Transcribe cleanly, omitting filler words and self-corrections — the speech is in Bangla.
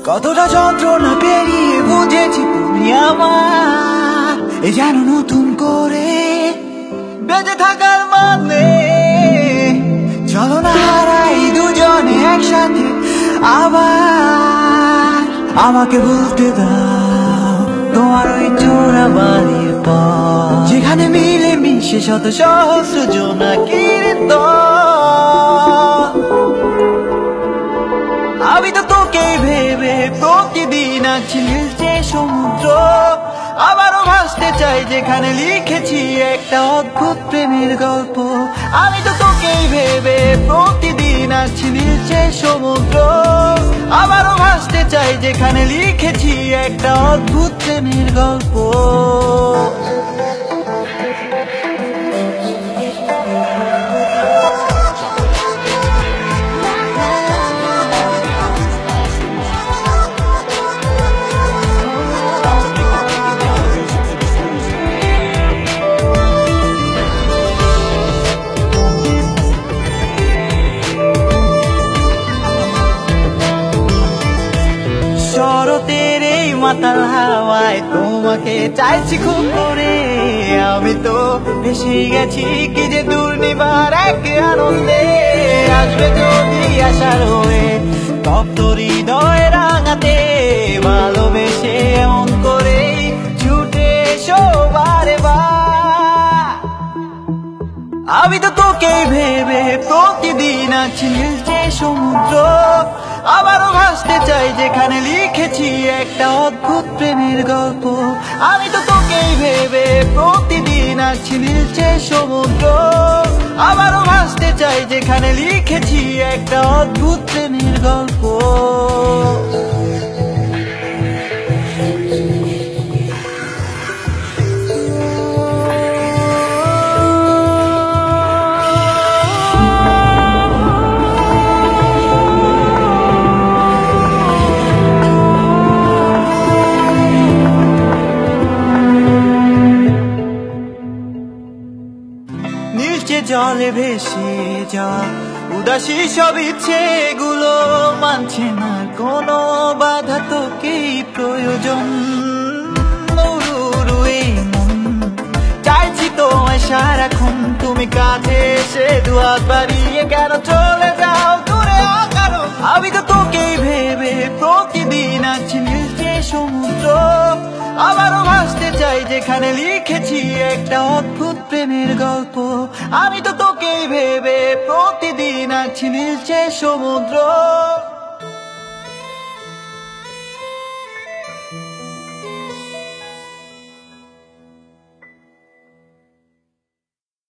কতটা যন্ত্রণা পেরিয়ে বুঝেছি তুমি আমার যেন নতুন করে বেঁচে থাকার মানে। চলো না হারাই দুজনে একসাথে আবার, আমাকে বলতে দাও তোমার ওই চোরা বাড়ির পথ, যেখানে মিলে মিশে শত সহস্র জোনাকির দল। আমি তো তোকে ভেবে প্রতিদিন আছি নীলচে সমুদ্র, আবারও ভাসতে চাই যেখানে লিখেছি একটা অদ্ভুত প্রেমের গল্প। আমি তো তোকে ভেবে প্রতিদিন আছি নীলচে সমুদ্র, আবারও ভাসতে চাই যেখানে লিখেছি একটা অদ্ভুত প্রেমের গল্প। শরতের এই মাতাল হাওয়ায় তোমাকে চাইছি খুব করে, আমি তো ভেসে গেছি কি যে দুর্নিবার এক আনন্দে। আসবে যদি আশার হয়ে তপ্ত হৃদয় রাঙাতে, ভালোবেসে এমন করে ছুটে এসো বারে বার। আমি তো তোকে ভেবে প্রতিদিন আছি নীলচে সমুদ্র, আবারও ভাসতে চাই যেখানে লিখেছি একটা অদ্ভুত প্রেমের গল্প। আমি তো তোকে ভেবে প্রতিদিন আছি নীলচে সমুদ্র, আবারও ভাসতে চাই যেখানে লিখেছি একটা অদ্ভুত প্রেমের গল্প। নীলচে জলে ভেসে যাওয়া উদাসী সব ইচ্ছে গুলো মানছে না কোনো বাধা, তোকেই প্রয়োজন। এই মন চাইছি তোমায় সারাক্ষণ, তুমি কাছে এসে দুহাত বাড়িয়ে কেন চলে যাও দূরে অকারণ। আমি তো তোকেই ভেবে প্রতিদিন আছি নীলচে সমুদ্র, আবারও ভাসতে চাই যেখানে লিখেছি একটা অদ্ভুত প্রেমের গল্প। আমি তো তোকেই ভেবে প্রতিদিন আছি নীলচে সমুদ্র।